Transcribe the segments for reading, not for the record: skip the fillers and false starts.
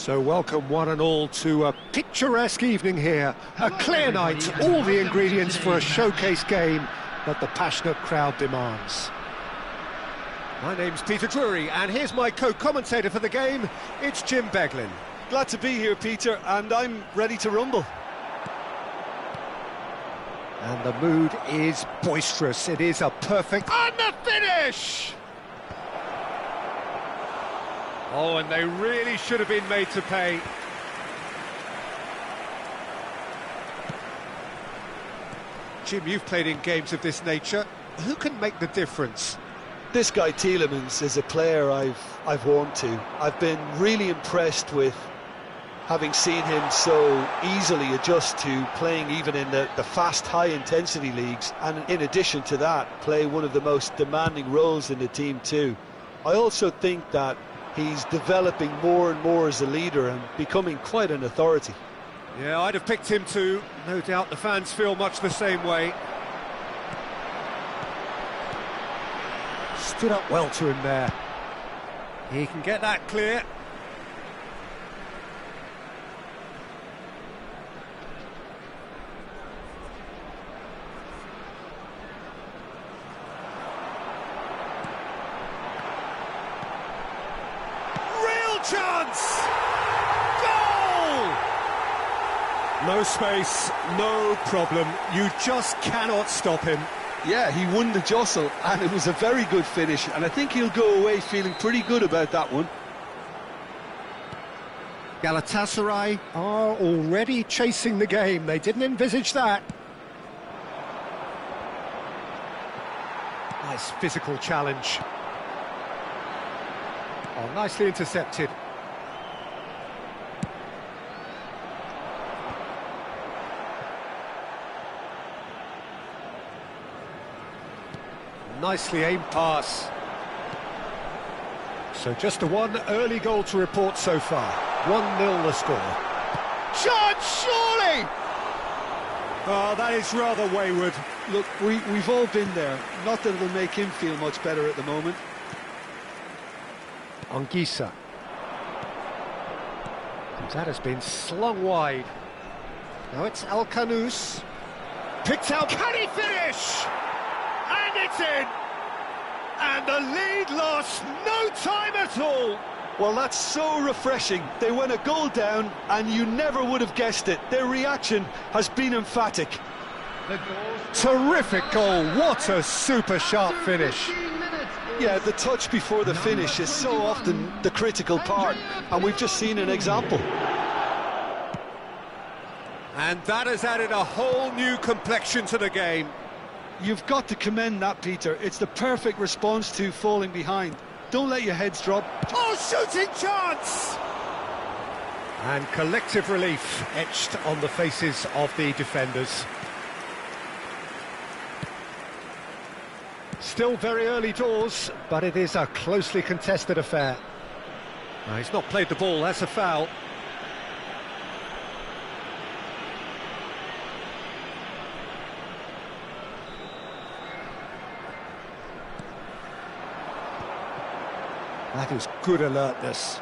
So welcome one and all to a picturesque evening here. A clear night, all the ingredients for a showcase game that the passionate crowd demands. My name's Peter Drury, and here's my co-commentator for the game, it's Jim Beglin. Glad to be here, Peter, and I'm ready to rumble. And the mood is boisterous. It is a perfect... And the finish! Oh, and they really should have been made to pay. Jim, you've played in games of this nature. Who can make the difference? This guy Tielemans is a player I've warmed to. I've been really impressed with having seen him so easily adjust to playing even in the fast, high-intensity leagues, and in addition to that, play one of the most demanding roles in the team too. I also think that he's developing more and more as a leader and becoming quite an authority. Yeah, I'd have picked him too. No doubt the fans feel much the same way. Stood up well to him there. He can get that clear. Chance! Goal! No space, no problem. You just cannot stop him. Yeah, he won the jostle, and it was a very good finish, and I think he'll go away feeling pretty good about that one. Galatasaray are already chasing the game. They didn't envisage that. Nice physical challenge. Oh, nicely intercepted. Nicely aimed pass. So just a one early goal to report so far. 1-0 the score. Chance, surely! Oh, that is rather wayward. Look, we've all been there. Not that it'll make him feel much better at the moment. Anguissa. That has been slung wide. Now it's Alcanus. Picked out. Can he finish? And it's in! And the lead lost no time at all. Well, that's so refreshing. They went a goal down and you never would have guessed it. Their reaction has been emphatic. Terrific goal. What a super sharp finish. Yeah, the touch before the finish is so often the critical part, and we've just seen an example. And that has added a whole new complexion to the game. You've got to commend that, Peter. It's the perfect response to falling behind. Don't let your heads drop. Oh, shooting chance! And collective relief etched on the faces of the defenders. Still very early doors, but it is a closely contested affair. No, he's not played the ball, that's a foul. That is good alertness.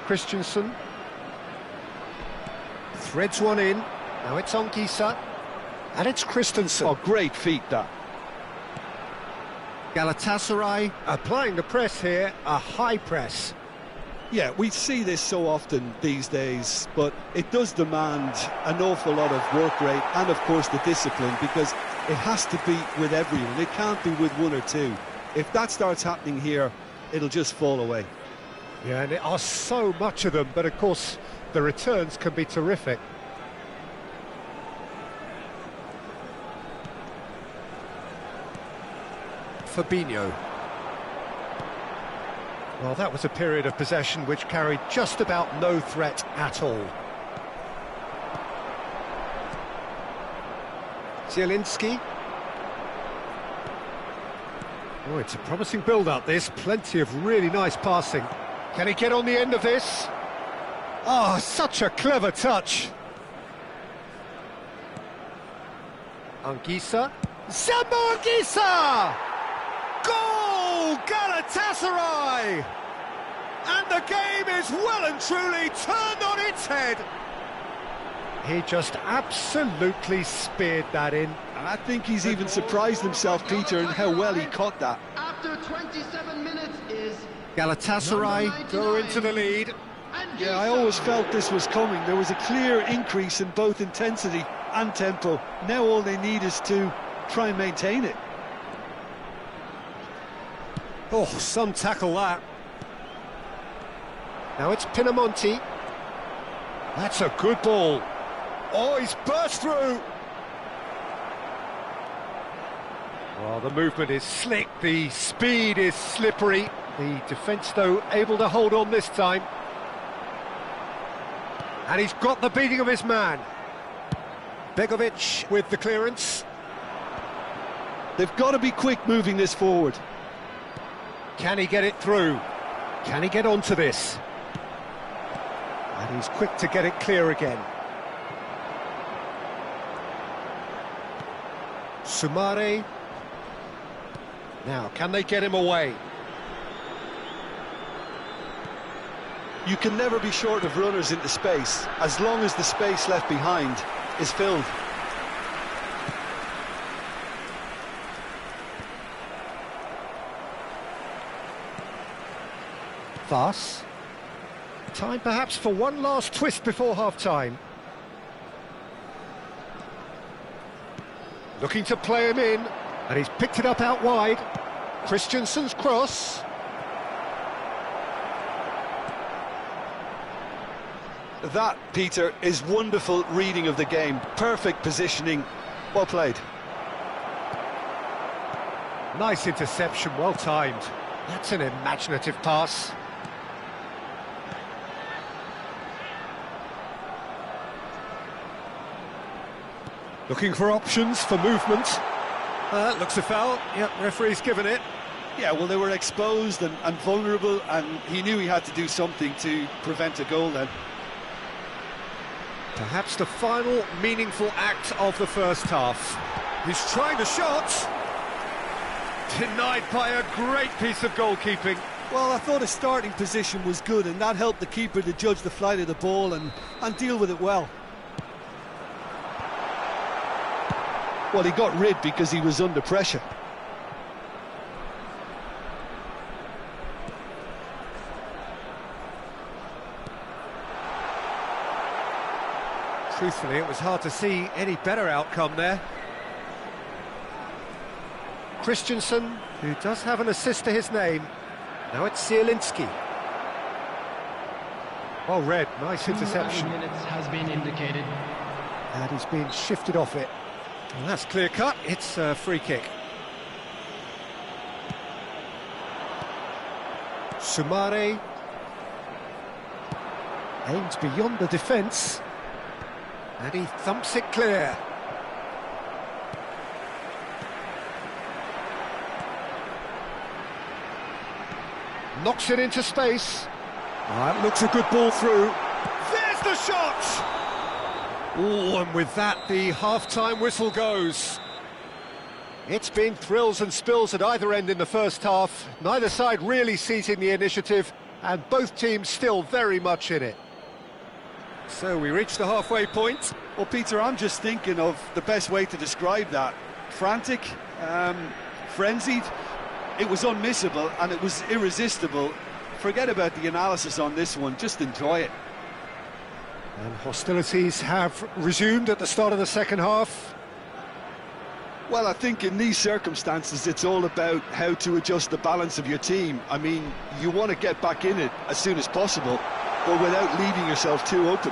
Christensen. Threads one in. Now it's Anguissa. And it's Christensen. Oh, great feat, that. Galatasaray applying the press here, a high press. Yeah, we see this so often these days, but it does demand an awful lot of work rate and, of course, the discipline, because it has to be with everyone. It can't be with one or two. If that starts happening here, it'll just fall away. Yeah, and there are so much of them, but, of course, the returns can be terrific. Fabinho. Well, that was a period of possession which carried just about no threat at all. Zielinski. Oh, it's a promising build-up, this. Plenty of really nice passing. Can he get on the end of this? Oh, such a clever touch. Anguissa. Sambo Anguissa! Goal! Galatasaray! And the game is well and truly turned on its head. He just absolutely speared that in. And I think he's even surprised himself, Peter, in how well he caught that. After 27 minutes is Galatasaray go into the lead. Yeah, I always felt this was coming. There was a clear increase in both intensity and tempo. Now all they need is to try and maintain it. Oh, some tackle that. Now it's Pinamonti. That's a good ball. Oh, he's burst through. Well, the movement is slick, the speed is slippery. The defence, though, able to hold on this time. And he's got the beating of his man. Begovic with the clearance. They've got to be quick moving this forward. Can he get it through? Can he get onto this? And he's quick to get it clear again. Sumare. Now, can they get him away? You can never be short of runners into space, as long as the space left behind is filled. Thus, time perhaps for one last twist before half-time. Looking to play him in, and he's picked it up out wide. Christensen's cross. That, Peter, is wonderful reading of the game. Perfect positioning. Well played. Nice interception, well timed. That's an imaginative pass. Looking for options for movement. Looks a foul. Yep, referee's given it. Yeah, well, they were exposed and vulnerable, and he knew he had to do something to prevent a goal then. Perhaps the final meaningful act of the first half. He's trying the shot. Denied by a great piece of goalkeeping. Well, I thought his starting position was good, and that helped the keeper to judge the flight of the ball and deal with it well. Well, he got rid because he was under pressure. Truthfully, it was hard to see any better outcome there. Christensen, who does have an assist to his name. Now it's Zielinski. Well read, nice interception. 2 minutes has been indicated. And he's been shifted off it. Well, that's clear cut, it's a free kick. Sumare aims beyond the defence. And he thumps it clear. Knocks it into space. That looks a good ball through. There's the shot! Oh, and with that, the half-time whistle goes. It's been thrills and spills at either end in the first half. Neither side really seizing the initiative, and both teams still very much in it. So we reach the halfway point. Well, Peter, I'm just thinking of the best way to describe that. Frantic, frenzied. It was unmissable and it was irresistible. Forget about the analysis on this one, just enjoy it. And hostilities have resumed at the start of the second half. Well, I think in these circumstances it's all about how to adjust the balance of your team. I mean, you want to get back in it as soon as possible, but without leaving yourself too open.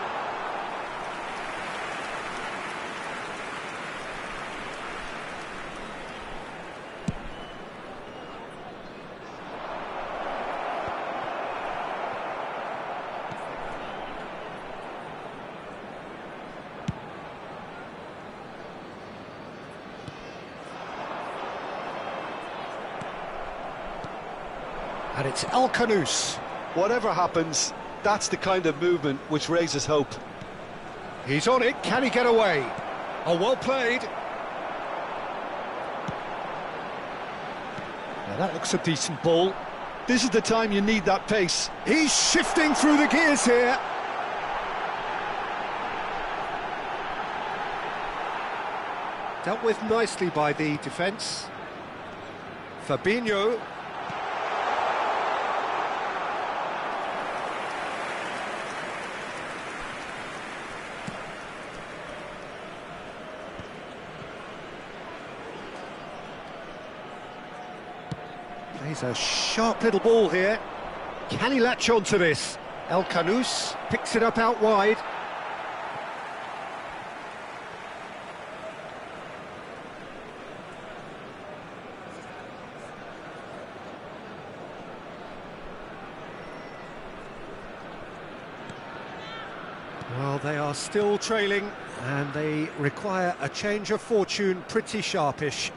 And it's El Kanous. Whatever happens, that's the kind of movement which raises hope. He's on it, can he get away? Oh, well played. Now that looks a decent ball. This is the time you need that pace. He's shifting through the gears here. Dealt with nicely by the defence. Fabinho. Plays a sharp little ball here. Can he latch onto this? El Canous picks it up out wide. Well, they are still trailing, and they require a change of fortune pretty sharpish.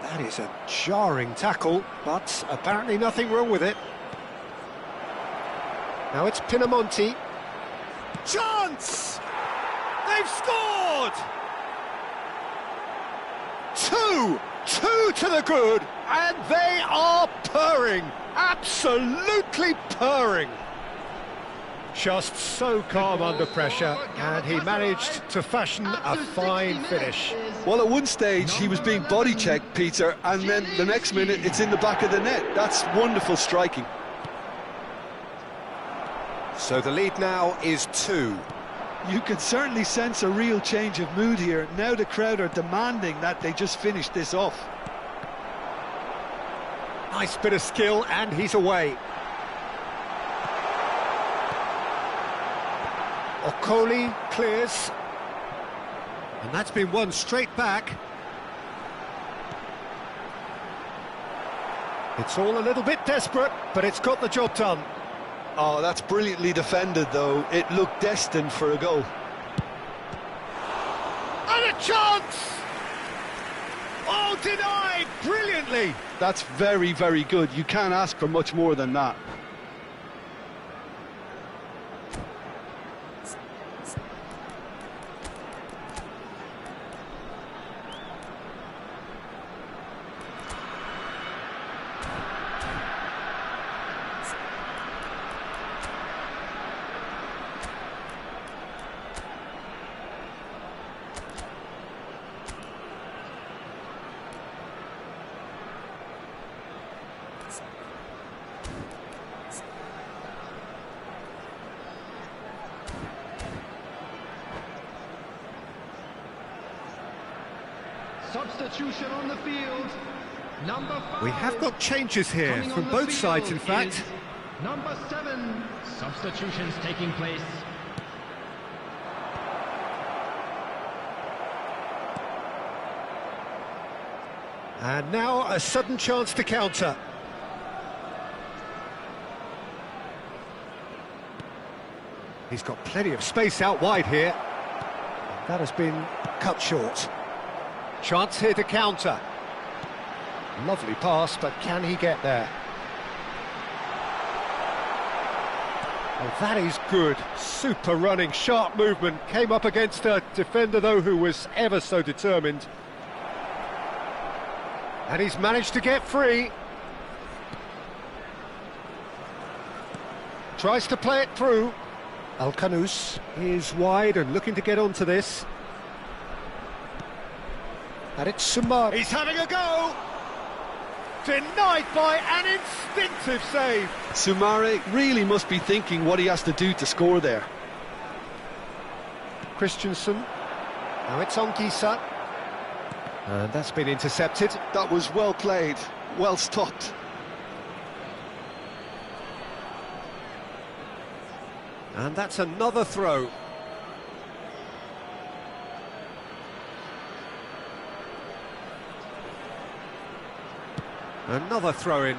That is a jarring tackle, but apparently nothing wrong with it. Now it's Pinamonti. Chance! They've scored! Two to the good, and they are purring. Absolutely purring. Just so calm under pressure, and he managed to fashion a fine finish. Well, at one stage he was being body checked, Peter, and then the next minute it's in the back of the net. That's wonderful striking. So the lead now is 2. You can certainly sense a real change of mood here. Now the crowd are demanding that they just finish this off. Nice bit of skill, and he's away. Okoli clears. And that's been won straight back. It's all a little bit desperate, but it's got the job done. Oh, that's brilliantly defended, though. It looked destined for a goal. And a chance! Oh, denied brilliantly! That's very, very good. You can't ask for much more than that. Substitution on the field. Number 5. We have got changes here Coming from on the both sides, in field fact. is Number 7. Substitutions taking place. And now a sudden chance to counter. He's got plenty of space out wide here. That has been cut short. Chance here to counter. Lovely pass, but can he get there? Oh, that is good. Super running, sharp movement. Came up against a defender, though, who was ever so determined. And he's managed to get free. Tries to play it through. El Canous is wide and looking to get onto this. And it's Sumar. He's having a go! Denied by an instinctive save. Sumare really must be thinking what he has to do to score there. Christensen. Now it's on Gisa. And that's been intercepted. That was well played, well stopped. And that's another throw. Another throw-in.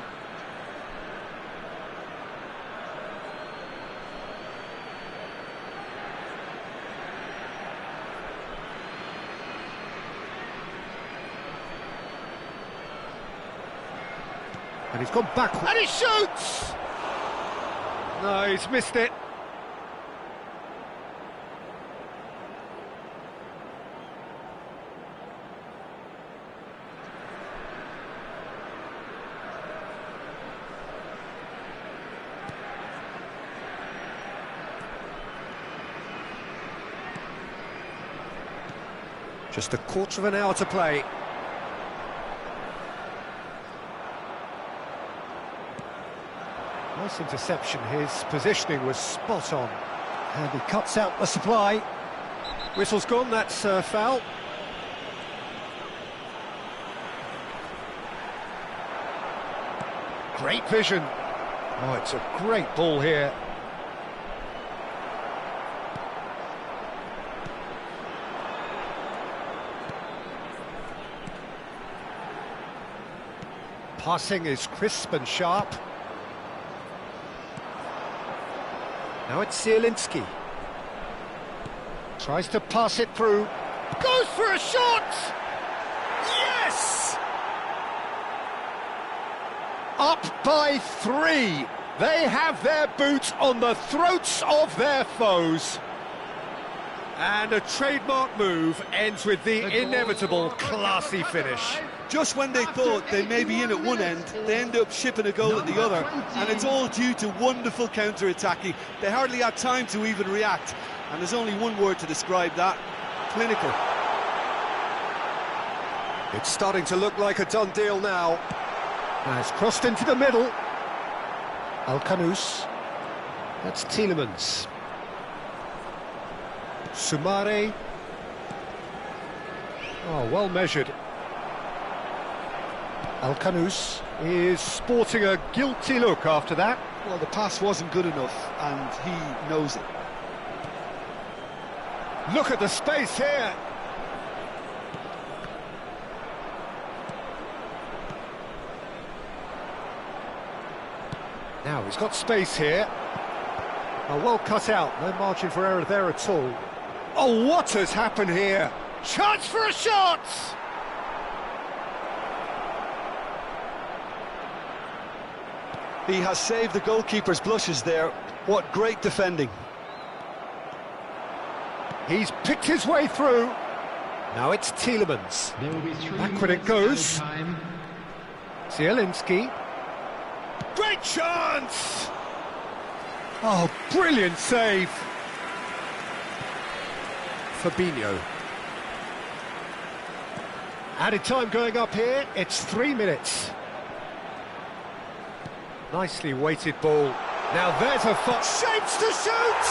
And he's gone backward. And he shoots! No, he's missed it. Just a quarter of an hour to play. Nice interception, his positioning was spot on. And he cuts out the supply. Whistle's gone, that's foul. Great vision. Oh, it's a great ball here. Passing is crisp and sharp. Now it's Zielinski. Tries to pass it through. Goes for a shot! Yes! Up by 3. They have their boots on the throats of their foes. And a trademark move ends with the inevitable classy finish. Just when they thought they may be in at one end, they end up shipping a goal at the other, and it's all due to wonderful counter-attacking. They hardly had time to even react, and there's only one word to describe that: clinical. It's starting to look like a done deal now. Has crossed into the middle. Alcanus. That's Tielemans. Sumare. Oh, well measured. Alcanus is sporting a guilty look after that. Well, the pass wasn't good enough, and he knows it. Look at the space here. Now he's got space here. Oh, well cut out, no margin for error there at all. Oh, what has happened here? Chance for a shot! He has saved the goalkeeper's blushes there. What great defending. He's picked his way through. Now it's Tielemans. Backward it goes. Zielinski. Great chance! Oh, brilliant save. Fabinho. Added time going up here, it's 3 minutes. Nicely weighted ball. Now there's a shapes to shoot!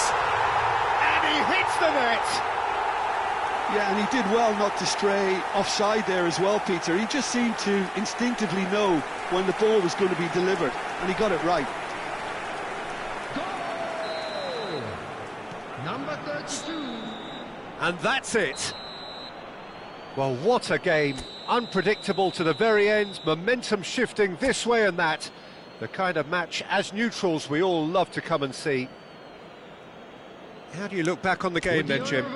And he hits the net! Yeah, and he did well not to stray offside there as well, Peter. He just seemed to instinctively know when the ball was going to be delivered, and he got it right. Goal! Number 32. And that's it. Well, what a game. Unpredictable to the very end, momentum shifting this way and that. The kind of match, as neutrals, we all love to come and see. How do you look back on the game then, Jim?